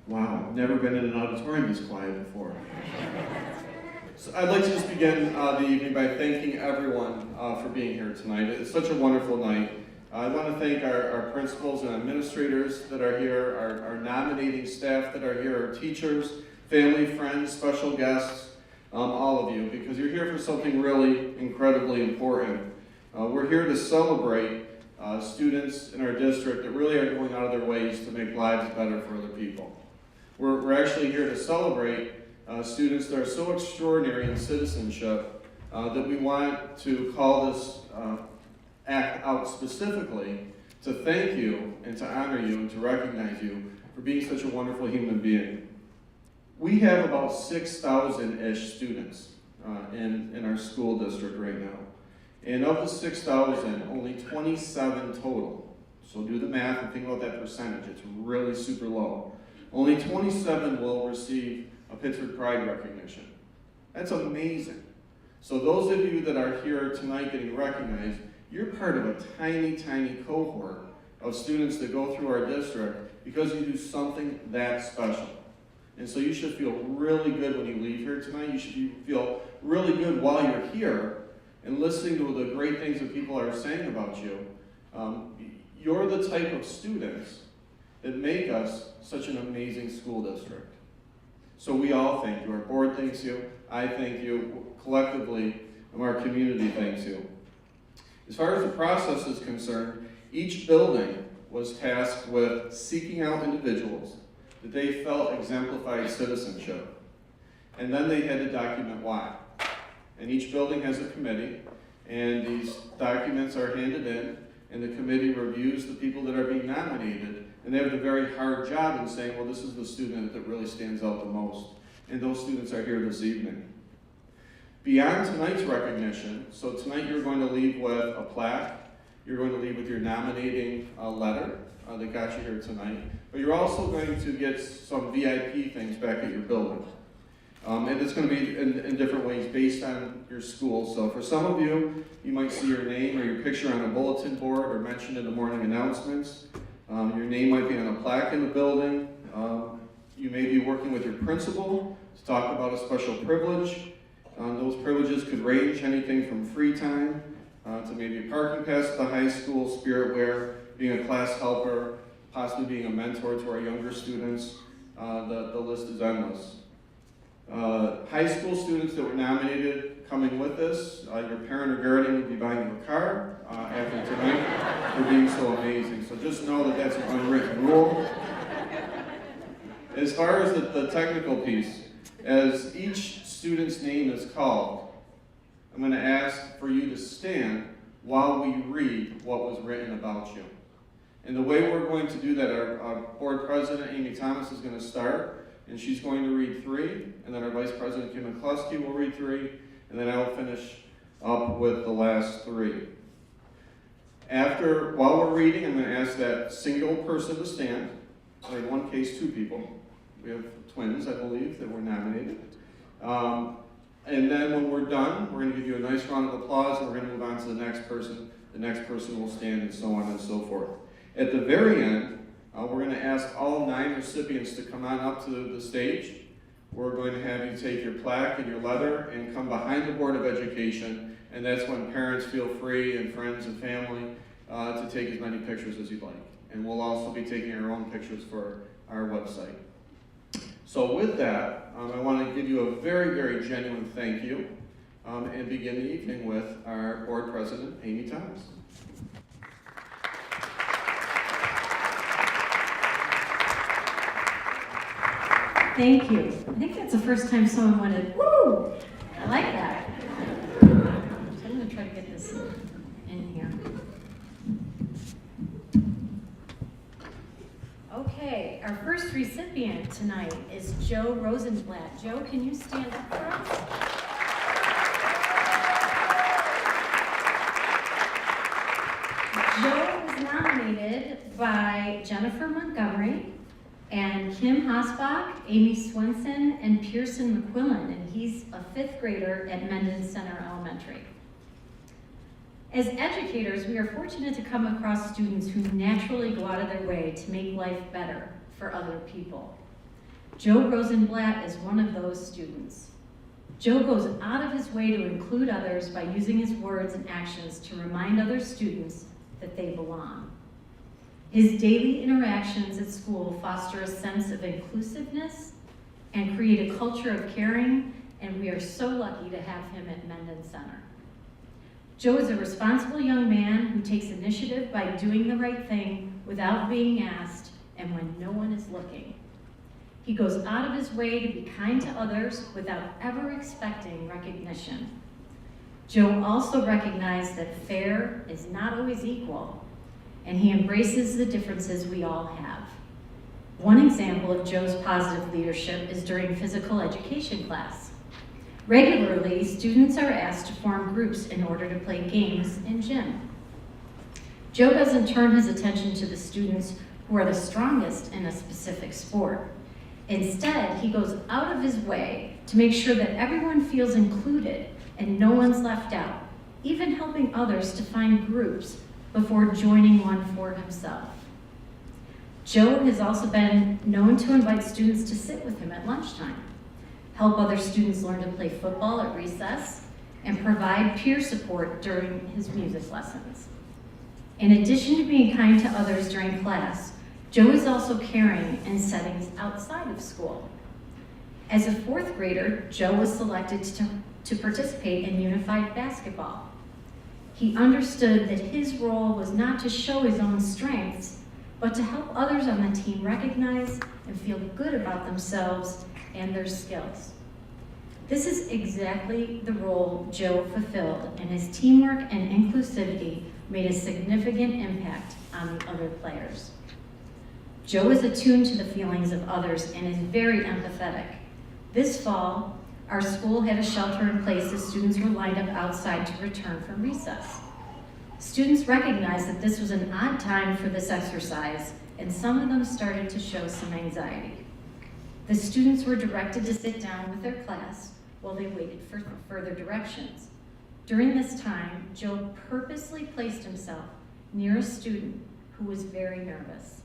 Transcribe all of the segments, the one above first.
Wow, I've never been in an auditorium this quiet before. So I'd like to just begin the evening by thanking everyone for being here tonight. It's such a wonderful night. I want to thank our principals and administrators that are here, our nominating staff that are here, our teachers, family, friends, special guests, all of you, because you're here for something really incredibly important. We're here to celebrate students in our district that really are going out of their ways to make lives better for other people. We're actually here to celebrate students that are so extraordinary in citizenship that we want to call this act out specifically to thank you and to honor you and to recognize you for being such a wonderful human being. We have about 6,000-ish students in our school district right now. And of the 6,000, only 27 total. So do the math and think about that percentage. It's really super low. Only 27 will receive a Pittsford Pride recognition. That's amazing. So those of you that are here tonight getting recognized, you're part of a tiny, tiny cohort of students that go through our district because you do something that special. And so you should feel really good when you leave here tonight. You should feel really good while you're here and listening to the great things that people are saying about you. You're the type of students that make us such an amazing school district. So we all thank you. Our board thanks you. I thank you. Collectively, our community thanks you. As far as the process is concerned, each building was tasked with seeking out individuals that they felt exemplified citizenship. And then they had to document why. And each building has a committee, and these documents are handed in, and the committee reviews the people that are being nominated, and they have a very hard job in saying, well, this is the student that really stands out the most. And those students are here this evening. Beyond tonight's recognition, so tonight you're going to leave with a plaque, you're going to leave with your nominating letter that got you here tonight, but you're also going to get some VIP things back at your building. And it's going to be in different ways based on your school. So for some of you, you might see your name or your picture on a bulletin board or mentioned in the morning announcements. Your name might be on a plaque in the building. You may be working with your principal to talk about a special privilege. Those privileges could range anything from free time to maybe a parking pass at the high school, spirit wear, being a class helper, possibly being a mentor to our younger students. The list is endless. High school students that were nominated coming with this, your parent or guardian will be buying you a car after tonight for being so amazing. So just know that that's an unwritten rule. As far as the technical piece, as each student's name is called, I'm going to ask for you to stand while we read what was written about you. And the way we're going to do that, our board president, Amy Thomas, is going to start, and she's going to read 3, and then our vice president, Kim McCluskey, will read 3, and then I'll finish up with the last 3. While we're reading, I'm going to ask that single person to stand, or in one case, 2 people. We have twins, I believe, that were nominated. And then when we're done, we're going to give you a nice round of applause, and we're going to move on to the next person. The next person will stand, and so on and so forth. At the very end, we're going to ask all 9 recipients to come on up to the stage. We're going to have you take your plaque and your letter and come behind the Board of Education, and that's when parents feel free, and friends and family, to take as many pictures as you'd like. And we'll also be taking our own pictures for our website. So with that, I want to give you a very, very genuine thank you, and begin the evening with our board president, Amy Thomas. Thank you. I think that's the first time someone wanted, woo! I like that. So I'm going to try to get this in here. Okay, our first recipient tonight is Joe Rosenblatt. Joe, can you stand up for us? Joe was nominated by Jennifer Montgomery and Kim Hosbach, Amy Swenson, and Pearson McQuillan, and he's a 5th grader at Menden Center Elementary. As educators, we are fortunate to come across students who naturally go out of their way to make life better for other people. Joe Rosenblatt is one of those students. Joe goes out of his way to include others by using his words and actions to remind other students that they belong. His daily interactions at school foster a sense of inclusiveness and create a culture of caring, and we are so lucky to have him at Mendon Center. Joe is a responsible young man who takes initiative by doing the right thing without being asked and when no one is looking. He goes out of his way to be kind to others without ever expecting recognition. Joe also recognized that fair is not always equal, and he embraces the differences we all have. One example of Joe's positive leadership is during physical education class. Regularly, students are asked to form groups in order to play games in gym. Joe doesn't turn his attention to the students who are the strongest in a specific sport. Instead, he goes out of his way to make sure that everyone feels included and no one's left out, even helping others to find groups before joining one for himself. Joe has also been known to invite students to sit with him at lunchtime, help other students learn to play football at recess, and provide peer support during his music lessons. In addition to being kind to others during class, Joe is also caring in settings outside of school. As a fourth grader, Joe was selected to participate in unified basketball. He understood that his role was not to show his own strengths, but to help others on the team recognize and feel good about themselves and their skills. This is exactly the role Joe fulfilled, and his teamwork and inclusivity made a significant impact on the other players. Joe is attuned to the feelings of others and is very empathetic. This fall, our school had a shelter in place as students were lined up outside to return from recess. Students recognized that this was an odd time for this exercise, and some of them started to show some anxiety. The students were directed to sit down with their class while they waited for further directions. During this time, Joe purposely placed himself near a student who was very nervous,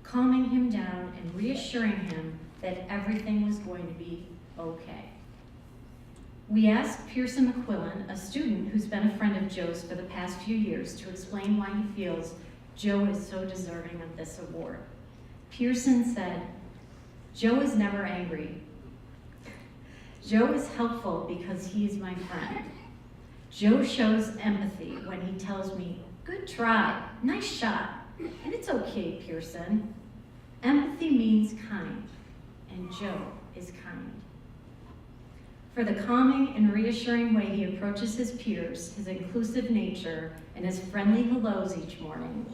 calming him down and reassuring him that everything was going to be okay. We asked Pearson McQuillan, a student who's been a friend of Joe's for the past few years, to explain why he feels Joe is so deserving of this award. Pearson said, "Joe is never angry. Joe is helpful because he is my friend. Joe shows empathy when he tells me, 'Good try, nice shot,' and it's okay, Pearson." Empathy means kind, and Joe is kind. For the calming and reassuring way he approaches his peers, his inclusive nature, and his friendly hellos each morning,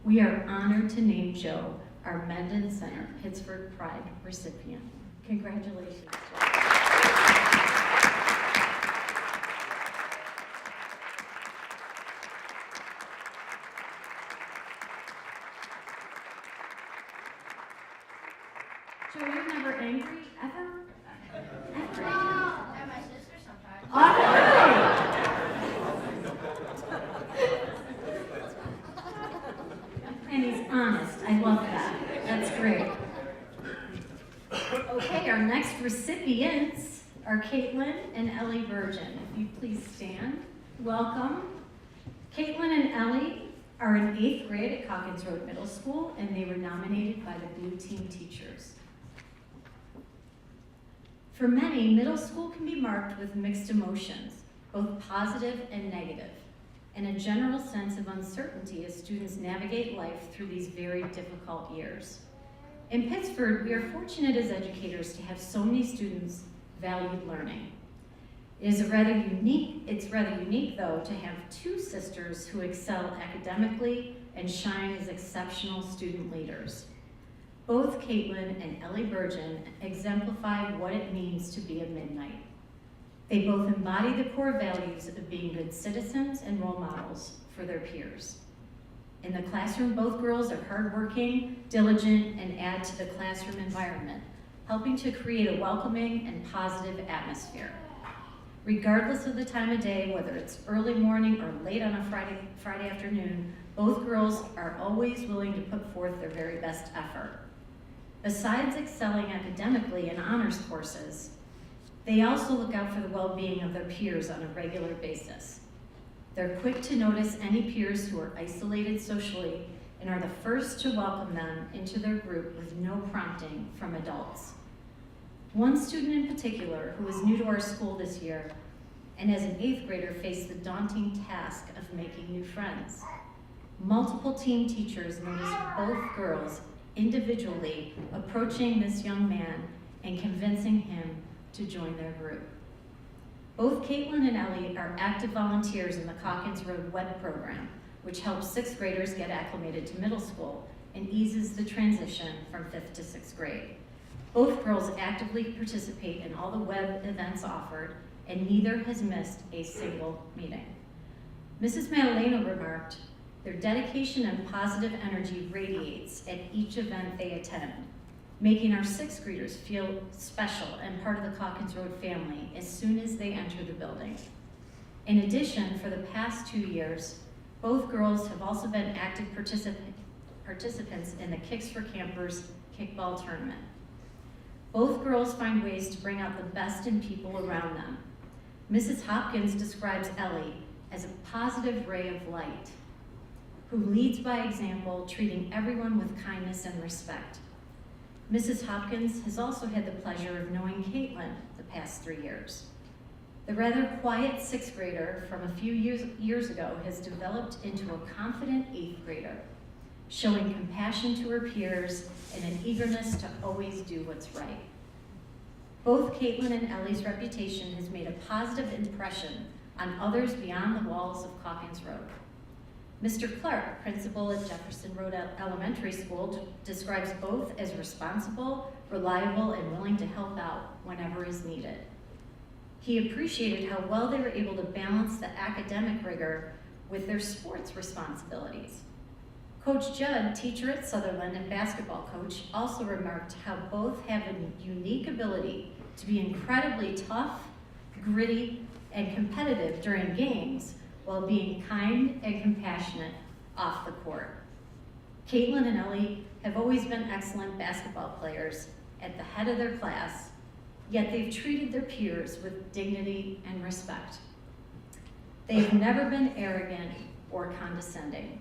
we are honored to name Joe our Mendon Center Pittsford Pride recipient. Congratulations, Joe. Joe, you're never angry, ever? Ever? And my sister sometimes. All right. And he's honest. I love that. That's great. Okay, our next recipients are Caitlin and Ellie Virgin. If you please stand. Welcome. Caitlin and Ellie are in 8th grade at Calkins Road Middle School, and they were nominated by the Blue Team teachers. For many, middle school can be marked with mixed emotions, both positive and negative, and a general sense of uncertainty as students navigate life through these very difficult years. In Pittsford, we are fortunate as educators to have so many students value learning. It's rather unique though to have two sisters who excel academically and shine as exceptional student leaders. Both Caitlin and Ellie Virgin exemplify what it means to be a Midnight. They both embody the core values of being good citizens and role models for their peers. In the classroom, both girls are hardworking, diligent, and add to the classroom environment, helping to create a welcoming and positive atmosphere. Regardless of the time of day, whether it's early morning or late on a Friday afternoon, both girls are always willing to put forth their very best effort. Besides excelling academically in honors courses, they also look out for the well-being of their peers on a regular basis. They're quick to notice any peers who are isolated socially and are the first to welcome them into their group with no prompting from adults. One student in particular, who is new to our school this year, and as an 8th grader faced the daunting task of making new friends. Multiple team teachers noticed both girls individually approaching this young man and convincing him to join their group. Both Caitlin and Ellie are active volunteers in the Calkins Road Web program, which helps 6th graders get acclimated to middle school and eases the transition from 5th to 6th grade. Both girls actively participate in all the web events offered, and neither has missed a single meeting. Mrs. Madaleno remarked, "Their dedication and positive energy radiates at each event they attend, making our 6th graders feel special and part of the Calkins Road family as soon as they enter the building." In addition, for the past 2 years, both girls have also been active participants in the Kicks for Campers kickball tournament. Both girls find ways to bring out the best in people around them. Mrs. Hopkins describes Ellie as a positive ray of light, who leads by example, treating everyone with kindness and respect. Mrs. Hopkins has also had the pleasure of knowing Caitlin the past 3 years. The rather quiet 6th grader from a few years ago has developed into a confident 8th grader, showing compassion to her peers and an eagerness to always do what's right. Both Caitlin and Ellie's reputation has made a positive impression on others beyond the walls of Calkins Road. Mr. Clark, principal at Jefferson Road Elementary School, describes both as responsible, reliable, and willing to help out whenever is needed. He appreciated how well they were able to balance the academic rigor with their sports responsibilities. Coach Judd, teacher at Sutherland and basketball coach, also remarked how both have a unique ability to be incredibly tough, gritty, and competitive during games while being kind and compassionate off the court. Caitlin and Ellie have always been excellent basketball players at the head of their class, yet they've treated their peers with dignity and respect. They've never been arrogant or condescending.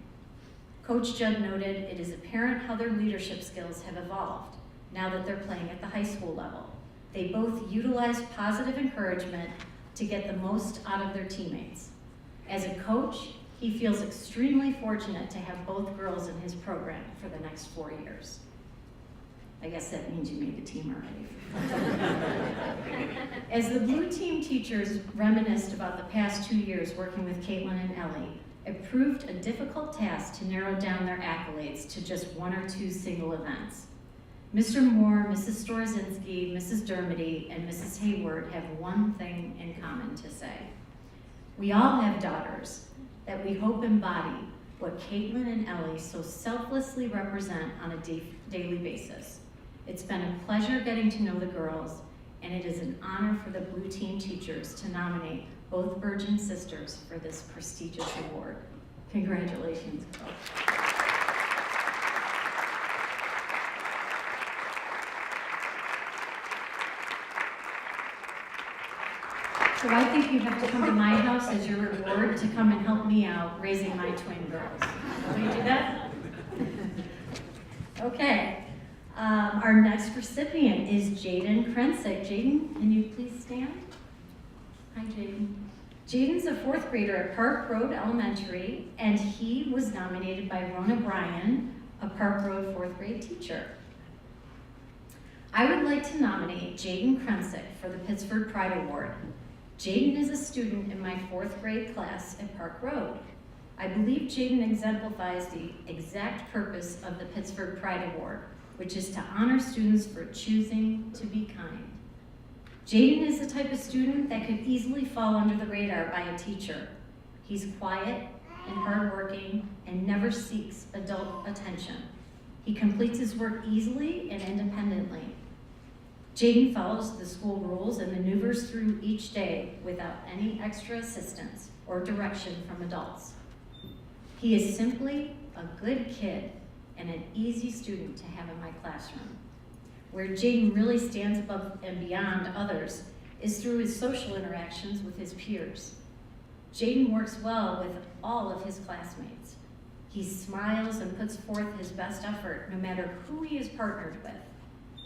Coach Judd noted it is apparent how their leadership skills have evolved now that they're playing at the high school level. They both utilize positive encouragement to get the most out of their teammates. As a coach, he feels extremely fortunate to have both girls in his program for the next 4 years. I guess that means you made the team already. As the blue team teachers reminisced about the past 2 years working with Caitlin and Ellie, it proved a difficult task to narrow down their accolades to just 1 or 2 single events. Mr. Moore, Mrs. Storzinski, Mrs. Dermody, and Mrs. Hayward have one thing in common to say. We all have daughters that we hope embody what Caitlin and Ellie so selflessly represent on a daily basis. It's been a pleasure getting to know the girls, and it is an honor for the blue team teachers to nominate both Virgin sisters for this prestigious award. Congratulations, girls. So I think you have to come to my house as your reward to come and help me out raising my twin girls. Will you do that? Okay. Our next recipient is Jaden Krensick. Jaden, can you please stand? Hi, Jaden. Jaden's a 4th grader at Park Road Elementary, and he was nominated by Rona Bryan, a Park Road 4th grade teacher. I would like to nominate Jaden Krensick for the Pittsford Pride Award. Jaden is a student in my 4th grade class at Park Road. I believe Jaden exemplifies the exact purpose of the Pittsford Pride Award, which is to honor students for choosing to be kind. Jaden is the type of student that could easily fall under the radar by a teacher. He's quiet and hardworking and never seeks adult attention. He completes his work easily and independently. Jaden follows the school rules and maneuvers through each day without any extra assistance or direction from adults. He is simply a good kid and an easy student to have in my classroom. Where Jaden really stands above and beyond others is through his social interactions with his peers. Jaden works well with all of his classmates. He smiles and puts forth his best effort no matter who he is partnered with.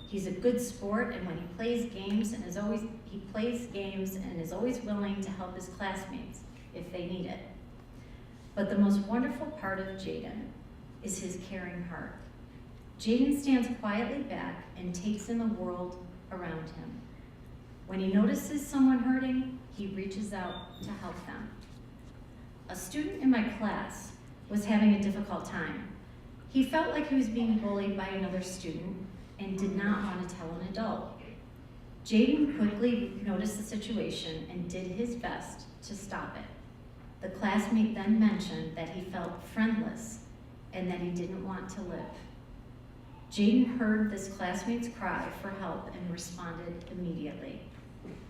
He's a good sport, and when he plays games and is always willing to help his classmates if they need it. But the most wonderful part of Jaden is his caring heart. Jaden stands quietly back and takes in the world around him. When he notices someone hurting, he reaches out to help them. A student in my class was having a difficult time. He felt like he was being bullied by another student and did not want to tell an adult. Jaden quickly noticed the situation and did his best to stop it. The classmate then mentioned that he felt friendless and that he didn't want to live. Jaden heard this classmate's cry for help and responded immediately.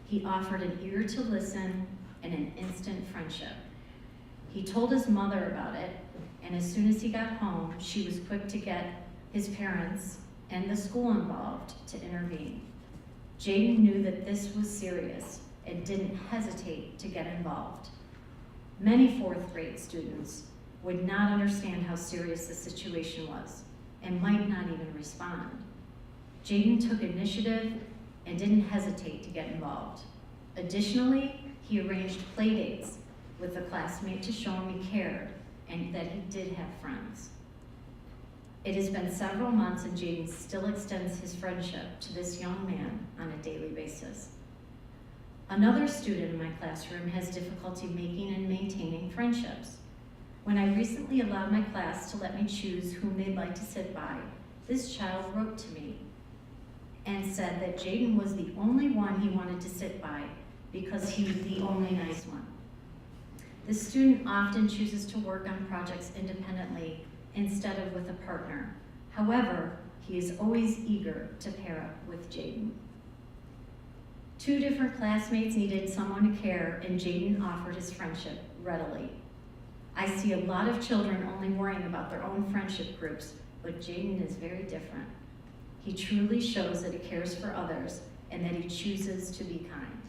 He offered an ear to listen and an instant friendship. He told his mother about it, and as soon as he got home, she was quick to get his parents and the school involved to intervene. Jaden knew that this was serious and didn't hesitate to get involved. Many fourth grade students would not understand how serious the situation was and might not even respond. Jaden took initiative and didn't hesitate to get involved. Additionally, he arranged play dates with the classmate to show him he cared and that he did have friends. It has been several months and Jaden still extends his friendship to this young man on a daily basis. Another student in my classroom has difficulty making and maintaining friendships. When I recently allowed my class to let me choose whom they'd like to sit by, this child wrote to me and said that Jaden was the only one he wanted to sit by because he was the only nice one. The student often chooses to work on projects independently instead of with a partner. However, he is always eager to pair up with Jaden. Two different classmates needed someone to care, and Jaden offered his friendship readily. I see a lot of children only worrying about their own friendship groups, but Jaden is very different. He truly shows that he cares for others and that he chooses to be kind.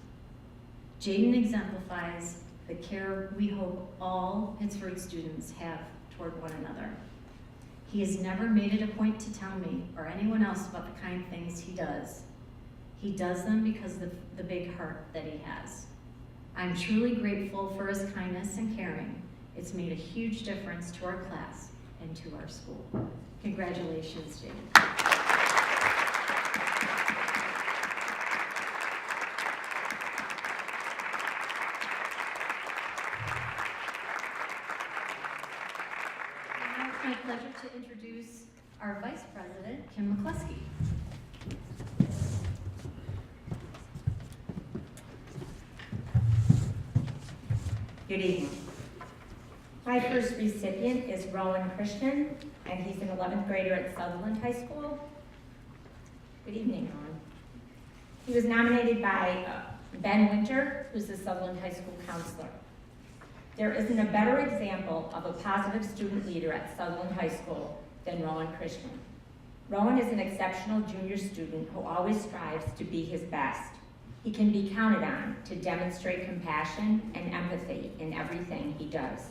Jaden exemplifies the care we hope all Pittsford students have toward one another. He has never made it a point to tell me or anyone else about the kind things he does. He does them because of the big heart that he has. I'm truly grateful for his kindness and caring. It's made a huge difference to our class and to our school. Congratulations, Jaden. It's my pleasure to introduce our Vice President, Kim McCluskey. Good evening. My first recipient is Rowan Christian, and he's an 11th grader at Sutherland High School. Good evening, Rowan. He was nominated by Ben Winter, who's the Sutherland High School counselor. There isn't a better example of a positive student leader at Sutherland High School than Rowan Christian. Rowan is an exceptional junior student who always strives to be his best. He can be counted on to demonstrate compassion and empathy in everything he does.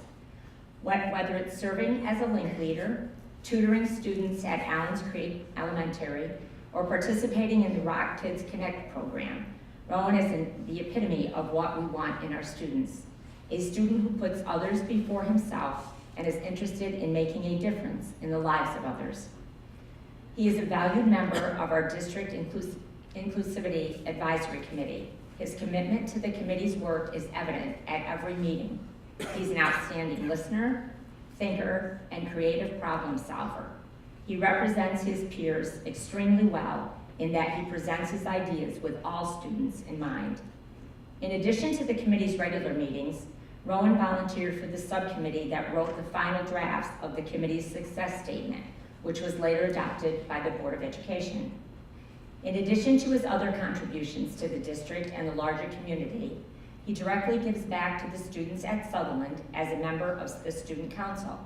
Whether it's serving as a link leader, tutoring students at Allens Creek Elementary, or participating in the Rock Kids Connect program, Rowan is the epitome of what we want in our students. A student who puts others before himself and is interested in making a difference in the lives of others. He is a valued member of our district Inclusivity Advisory Committee. His commitment to the committee's work is evident at every meeting. He's an outstanding listener, thinker, and creative problem solver. He represents his peers extremely well in that he presents his ideas with all students in mind. In addition to the committee's regular meetings, Rowan volunteered for the subcommittee that wrote the final drafts of the committee's success statement, which was later adopted by the Board of Education. In addition to his other contributions to the district and the larger community, he directly gives back to the students at Sutherland as a member of the Student Council.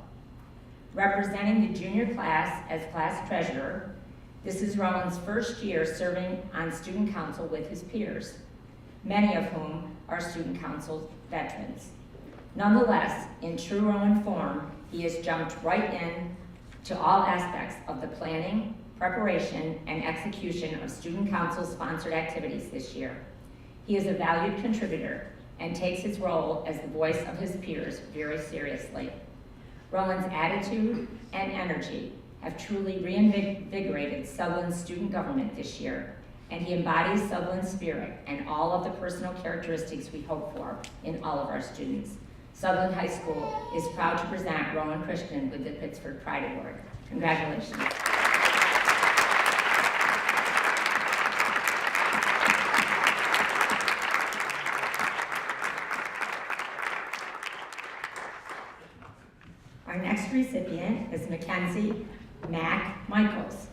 Representing the junior class as class treasurer, This is Rowan's first year serving on student council with his peers, many of whom are student council veterans. Nonetheless, in true Rowan form, he has jumped right in to all aspects of the planning, preparation, and execution of student council-sponsored activities this year. He is a valued contributor and takes his role as the voice of his peers very seriously. Rowan's attitude and energy have truly reinvigorated Sutherland's student government this year, and he embodies Sutherland's spirit and all of the personal characteristics we hope for in all of our students. Sutherland High School is proud to present Rowan Christian with the Pittsford Pride Award. Congratulations. Our next recipient is Mackenzie Mac Michaels.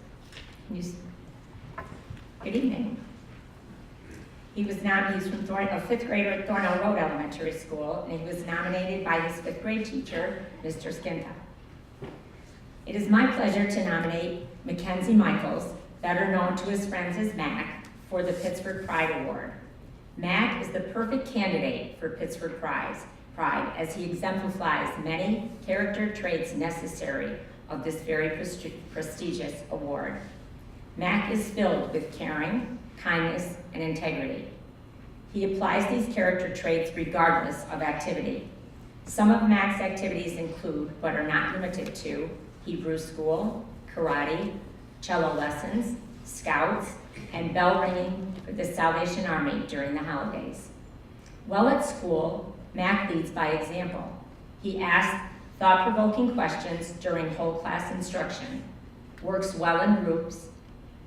Good evening. He's from a fifth grader at Thornell Road Elementary School, and he was nominated by his fifth grade teacher, Mr. Skinta. It is my pleasure to nominate Mackenzie Michaels, better known to his friends as Mac, for the Pittsford Pride Award. Mac is the perfect candidate for Pittsford Pride, as he exemplifies many character traits necessary of this very prestigious award. Mac is filled with caring, kindness, and integrity. He applies these character traits regardless of activity. Some of Mac's activities include, but are not limited to, Hebrew school, karate, cello lessons, scouts, and bell ringing for the Salvation Army during the holidays. While at school, Mac leads by example. He asks thought-provoking questions during whole class instruction, works well in groups,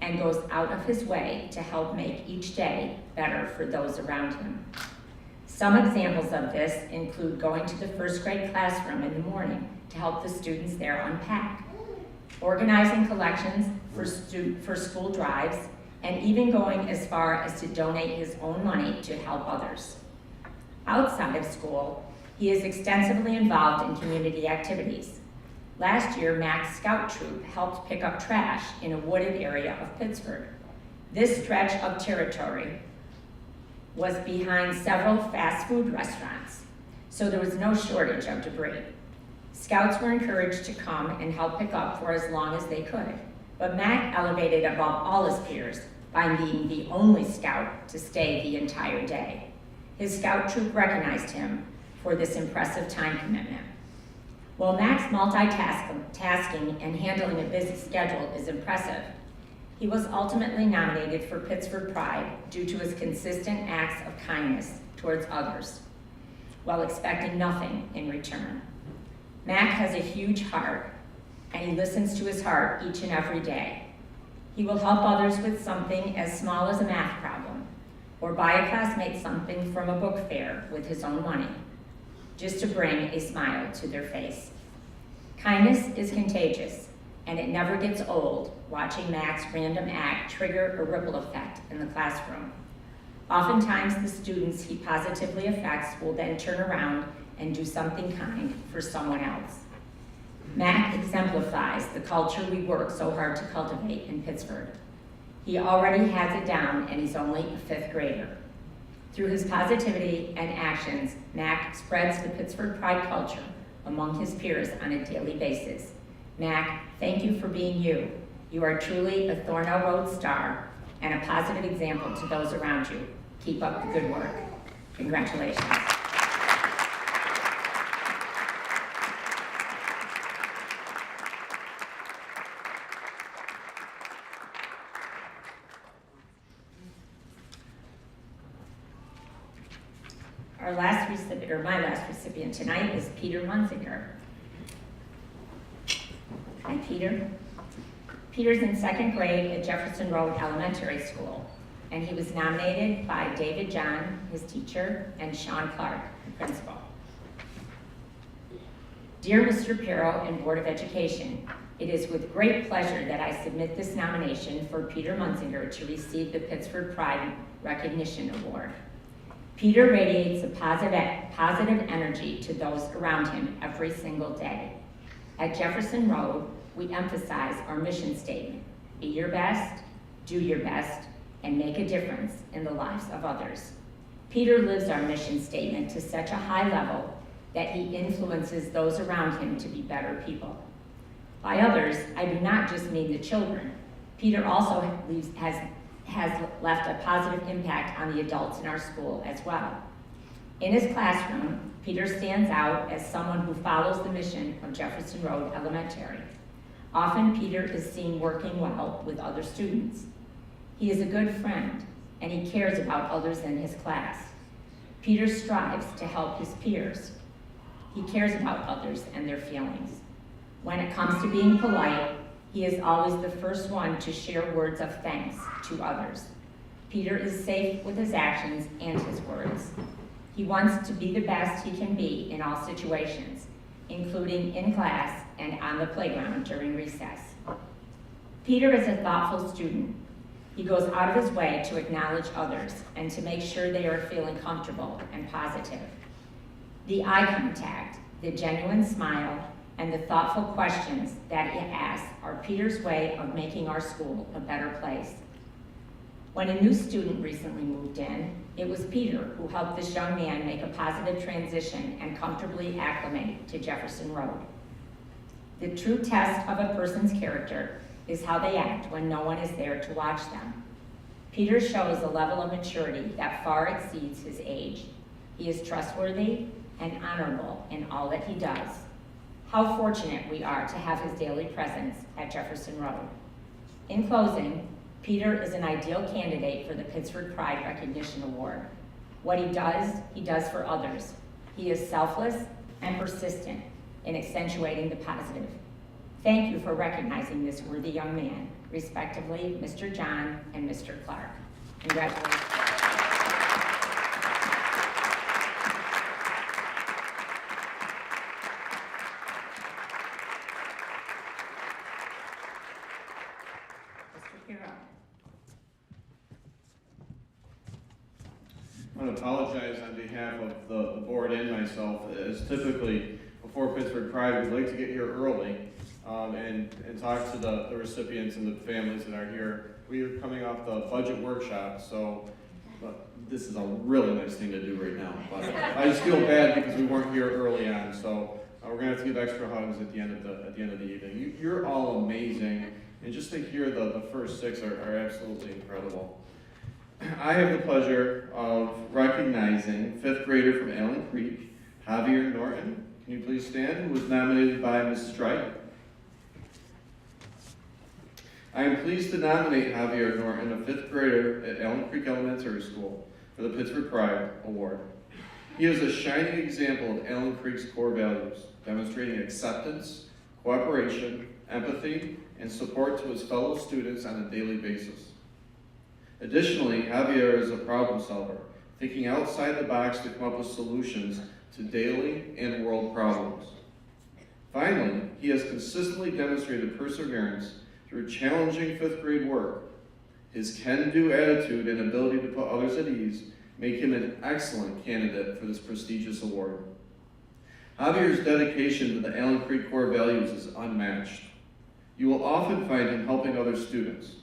and goes out of his way to help make each day better for those around him. Some examples of this include going to the first grade classroom in the morning to help the students there unpack, organizing collections for school drives, and even going as far as to donate his own money to help others. Outside of school, he is extensively involved in community activities. Last year, Mac's Scout Troop helped pick up trash in a wooded area of Pittsford. This stretch of territory was behind several fast food restaurants, so there was no shortage of debris. Scouts were encouraged to come and help pick up for as long as they could, but Mac elevated above all his peers by being the only scout to stay the entire day. His Scout Troop recognized him for this impressive time commitment. While Mac's multitasking and handling a busy schedule is impressive, he was ultimately nominated for Pittsford Pride due to his consistent acts of kindness towards others, while expecting nothing in return. Mac has a huge heart, and he listens to his heart each and every day. He will help others with something as small as a math problem, or buy a classmate something from a book fair with his own money, just to bring a smile to their face. Kindness is contagious, and it never gets old watching Mac's random act trigger a ripple effect in the classroom. Oftentimes, the students he positively affects will then turn around and do something kind for someone else. Mac exemplifies the culture we work so hard to cultivate in Pittsford. He already has it down, and he's only a fifth grader. Through his positivity and actions, Mac spreads the Pittsford Pride culture among his peers on a daily basis. Mac, thank you for being you. You are truly a Thornell Road star and a positive example to those around you. Keep up the good work. Congratulations. My last recipient tonight is Peter Munzinger. Hi, Peter. Peter's in second grade at Jefferson Road Elementary School, and he was nominated by David John, his teacher, and Sean Clark, the principal. Dear Mr. Pero and Board of Education, it is with great pleasure that I submit this nomination for Peter Munzinger to receive the Pittsford Pride Recognition Award. Peter radiates a positive energy to those around him every single day. At Jefferson Road, we emphasize our mission statement, Be your best, do your best, and make a difference in the lives of others. Peter lives our mission statement to such a high level that he influences those around him to be better people. By others, I do not just mean the children. Peter also has left a positive impact on the adults in our school as well. In his classroom, Peter stands out as someone who follows the mission of Jefferson Road Elementary. Often, Peter is seen working well with other students. He is a good friend, and he cares about others in his class. Peter strives to help his peers. He cares about others and their feelings. When it comes to being polite, he is always the first one to share words of thanks to others. Peter is safe with his actions and his words. He wants to be the best he can be in all situations, including in class and on the playground during recess. Peter is a thoughtful student. He goes out of his way to acknowledge others and to make sure they are feeling comfortable and positive. The eye contact, the genuine smile, and the thoughtful questions that he asks are Peter's way of making our school a better place. When a new student recently moved in, it was Peter who helped this young man make a positive transition and comfortably acclimate to Jefferson Road. The true test of a person's character is how they act when no one is there to watch them. Peter shows a level of maturity that far exceeds his age. He is trustworthy and honorable in all that he does. How fortunate we are to have his daily presence at Jefferson Road. In closing, Peter is an ideal candidate for the Pittsford Pride Recognition Award. What he does for others. He is selfless and persistent in accentuating the positive. Thank you for recognizing this worthy young man, respectively, Mr. John and Mr. Clark. Congratulations. Mr. Pirro. I want to apologize on behalf of the board and myself, as typically before Pittsford Pride, we'd like to get here early and talk to the recipients and the families that are here. We are coming off the budget workshop, so this is a really nice thing to do right now. But I just feel bad because we weren't here early on, so we're gonna have to give extra hugs at the end of the evening. You're all amazing, and just to hear the first six are absolutely incredible. I have the pleasure of recognizing fifth grader from Allen Creek, Javier Norton. Can you please stand? Who was nominated by Mrs. Strike. I am pleased to nominate Javier Norton, a fifth grader at Allen Creek Elementary School, for the Pittsford Pride Award. He is a shining example of Allen Creek's core values, demonstrating acceptance, cooperation, empathy, and support to his fellow students on a daily basis. Additionally, Javier is a problem solver, thinking outside the box to come up with solutions to daily and world problems. Finally, he has consistently demonstrated perseverance through challenging fifth grade work. His can-do attitude and ability to put others at ease make him an excellent candidate for this prestigious award. Javier's dedication to the Allen Creek core values is unmatched. You will often find him helping other students,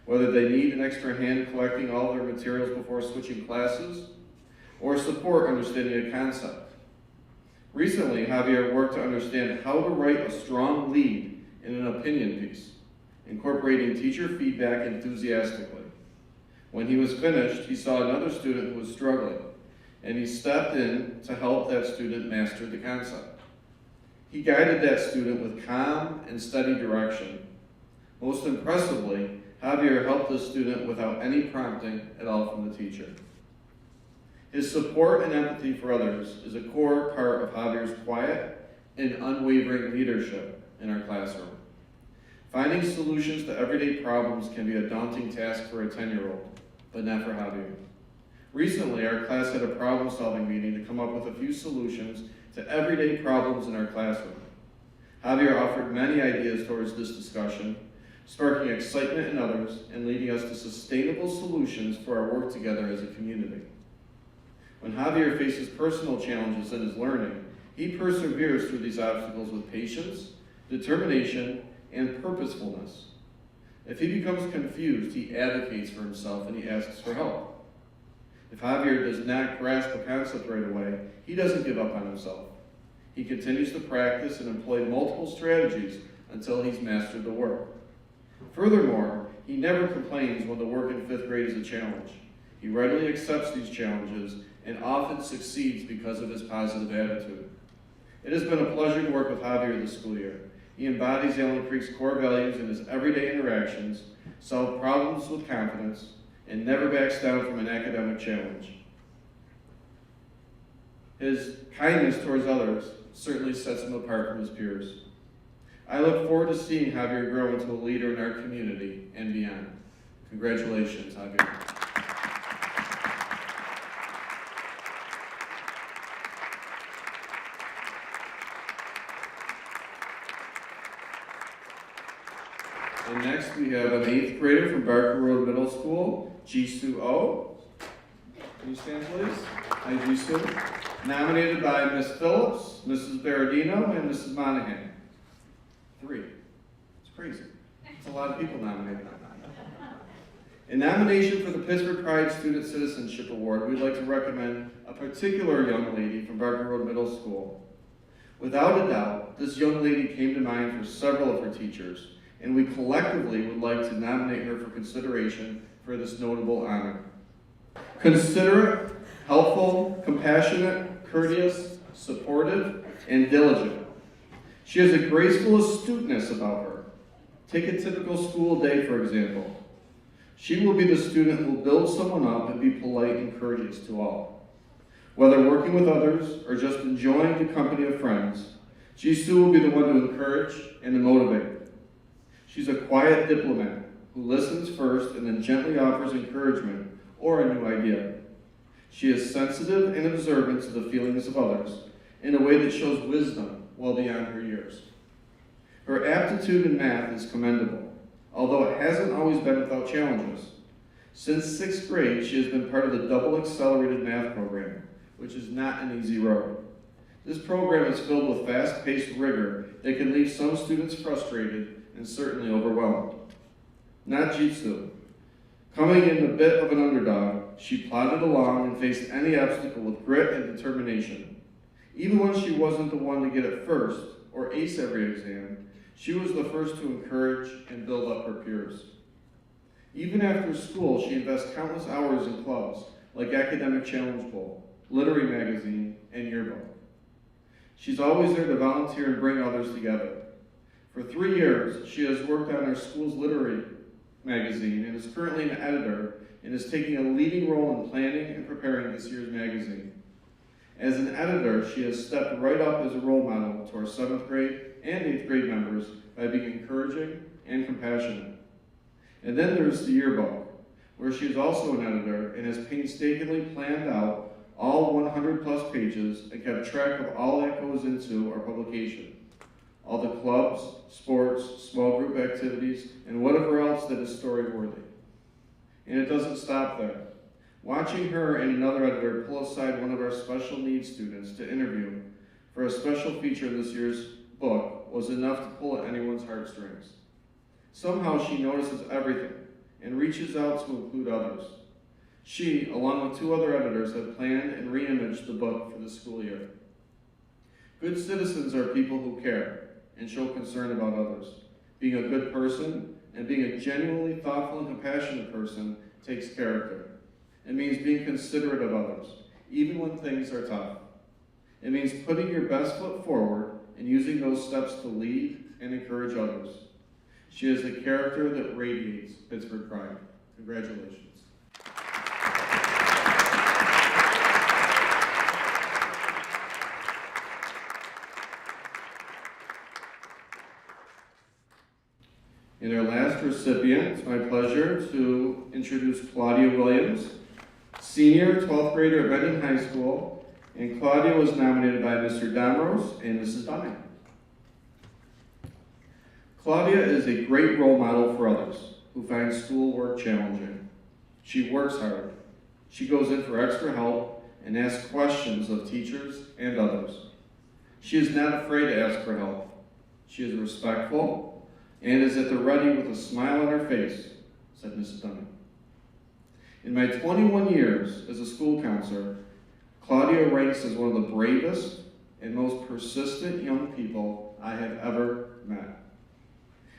whether they need an extra hand collecting all their materials before switching classes, or support understanding a concept. Recently, Javier worked to understand how to write a strong lead in an opinion piece, incorporating teacher feedback enthusiastically. When he was finished, he saw another student who was struggling, and he stepped in to help that student master the concept. He guided that student with calm and steady direction. Most impressively, Javier helped the student without any prompting at all from the teacher. His support and empathy for others is a core part of Javier's quiet and unwavering leadership in our classroom. Finding solutions to everyday problems can be a daunting task for a 10-year-old, but not for Javier. Recently, our class had a problem-solving meeting to come up with a few solutions to everyday problems in our classroom. Javier offered many ideas towards this discussion, sparking excitement in others and leading us to sustainable solutions for our work together as a community. When Javier faces personal challenges in his learning, he perseveres through these obstacles with patience, determination, and purposefulness. If he becomes confused, he advocates for himself and he asks for help. If Javier does not grasp a concept right away, he doesn't give up on himself. He continues to practice and employ multiple strategies until he's mastered the work. Furthermore, he never complains when the work in 5th grade is a challenge. He readily accepts these challenges and often succeeds because of his positive attitude. It has been a pleasure to work with Javier this school year. He embodies Allen Creek's core values in his everyday interactions, solves problems with confidence, and never backs down from an academic challenge. His kindness towards others certainly sets him apart from his peers. I look forward to seeing Javier grow into a leader in our community and beyond. Congratulations, Javier. And next we have an 8th grader from Barker Road Middle School, Jisoo Oh. Can you stand, please? Hi, Jisoo. Nominated by Ms. Phillips, Mrs. Berardino, and Mrs. Monahan. 3. It's crazy. It's a lot of people nominated. In nomination for the Pittsford Pride Student Citizenship Award, we'd like to recommend a particular young lady from Barker Road Middle School. Without a doubt, this young lady came to mind for several of her teachers, and we collectively would like to nominate her for consideration for this notable honor. Considerate, helpful, compassionate, courteous, supportive, and diligent. She has a graceful astuteness about her. Take a typical school day, for example. She will be the student who will build someone up and be polite and courteous to all. Whether working with others or just enjoying the company of friends, Jisoo will be the one to encourage and to motivate. She's a quiet diplomat who listens first and then gently offers encouragement or a new idea. She is sensitive and observant to the feelings of others in a way that shows wisdom well beyond her years. Her aptitude in math is commendable, although it hasn't always been without challenges. Since 6th grade, she has been part of the double accelerated math program, which is not an easy road. This program is filled with fast-paced rigor that can leave some students frustrated and certainly overwhelmed. Not Jisoo. Coming in a bit of an underdog, she plodded along and faced any obstacle with grit and determination. Even when she wasn't the one to get it first or ace every exam, she was the first to encourage and build up her peers. Even after school, she invests countless hours in clubs like Academic Challenge Bowl, Literary Magazine, and Yearbook. She's always there to volunteer and bring others together. For 3 years, she has worked on our school's literary magazine and is currently an editor and is taking a leading role in planning and preparing this year's magazine. As an editor, she has stepped right up as a role model to our 7th grade and 8th grade members by being encouraging and compassionate. And then there's the yearbook, where she is also an editor and has painstakingly planned out all 100+ pages and kept track of all that goes into our publication. All the clubs, sports, small group activities, and whatever else that is story-worthy. And it doesn't stop there. Watching her and another editor pull aside one of our special needs students to interview for a special feature in this year's book was enough to pull at anyone's heartstrings. Somehow she notices everything and reaches out to include others. She, along with 2 other editors, have planned and re-imaged the book for this school year. Good citizens are people who care and show concern about others. Being a good person and being a genuinely thoughtful and compassionate person takes character. It means being considerate of others, even when things are tough. It means putting your best foot forward and using those steps to lead and encourage others. She is a character that radiates Pittsford Pride. Congratulations. And our last recipient, it's my pleasure to introduce Claudia Williams, senior 12th grader at Mendon High School, and Claudia was nominated by Mr. Domros and Mrs. Dunning. Claudia is a great role model for others who find schoolwork challenging. She works hard. She goes in for extra help and asks questions of teachers and others. She is not afraid to ask for help. She is respectful and is at the ready with a smile on her face, said Mrs. Dunning. In my 21 years as a school counselor, Claudia ranks as one of the bravest and most persistent young people I have ever met.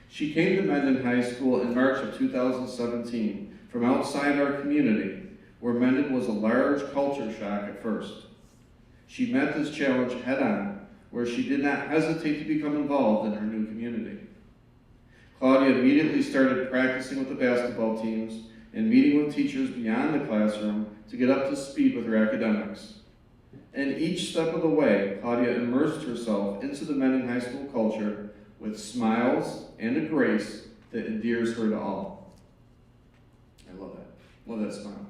She came to Mendon High School in March of 2017 from outside our community, where Mendon was a large culture shock at first. She met this challenge head-on, where she did not hesitate to become involved in her new community. Claudia immediately started practicing with the basketball teams and meeting with teachers beyond the classroom to get up to speed with her academics. And each step of the way, Claudia immersed herself into the Mendon High School culture with smiles and a grace that endears her to all. I love that. Love that smile.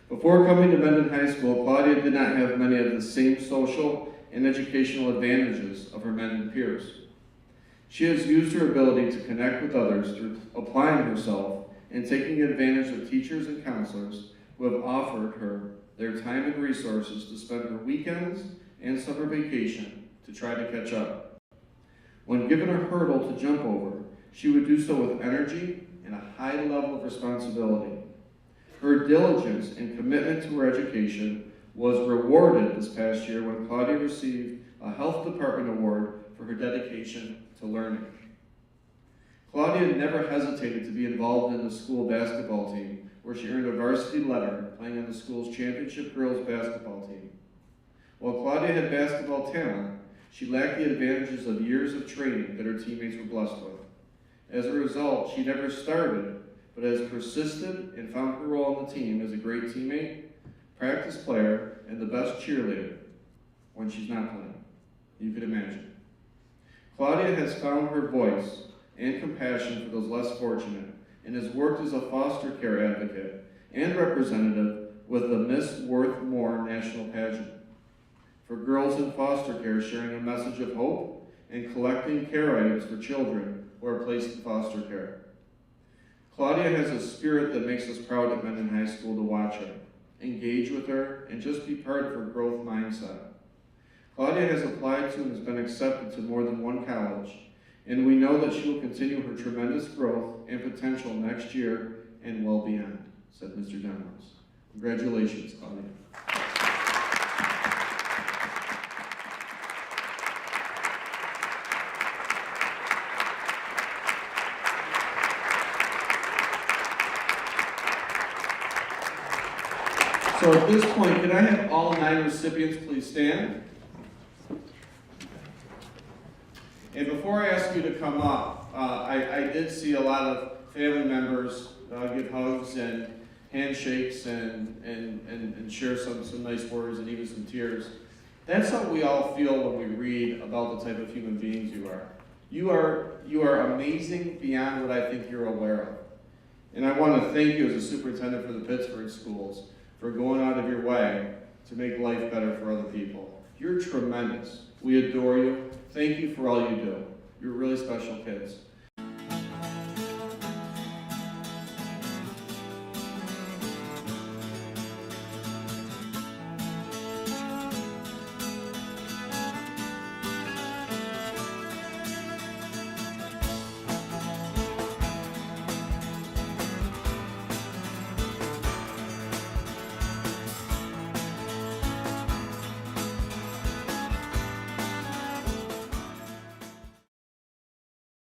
Before coming to Mendon High School, Claudia did not have many of the same social and educational advantages of her Mendon peers. She has used her ability to connect with others through applying herself and taking advantage of teachers and counselors who have offered her their time and resources to spend her weekends and summer vacation to try to catch up. When given a hurdle to jump over, she would do so with energy and a high level of responsibility. Her diligence and commitment to her education was rewarded this past year when Claudia received a Health Department Award for her dedication to learning. Claudia never hesitated to be involved in the school basketball team, where she earned a varsity letter playing on the school's championship girls basketball team. While Claudia had basketball talent, she lacked the advantages of years of training that her teammates were blessed with. As a result, she never started, but has persisted and found her role on the team as a great teammate, practice player, and the best cheerleader when she's not playing. You could imagine. Claudia has found her voice and compassion for those less fortunate, and has worked as a foster care advocate and representative with the Miss Worth More national pageant for girls in foster care, sharing a message of hope and collecting care items for children who are placed in foster care. Claudia has a spirit that makes us proud at Mendon High School to watch her, engage with her, and just be part of her growth mindset. Claudia has applied to and has been accepted to more than one college, and we know that she will continue her tremendous growth and potential next year and well beyond, said Mr. Demers. Congratulations, Claudia. So at this point, can I have all 9 recipients please stand? And before I ask you to come up, I did see a lot of family members give hugs and handshakes and share some nice words and even some tears. That's how we all feel when we read about the type of human beings you are. You are amazing beyond what I think you're aware of. And I want to thank you as a superintendent for the Pittsford schools for going out of your way to make life better for other people. You're tremendous. We adore you. Thank you for all you do. You're really special kids.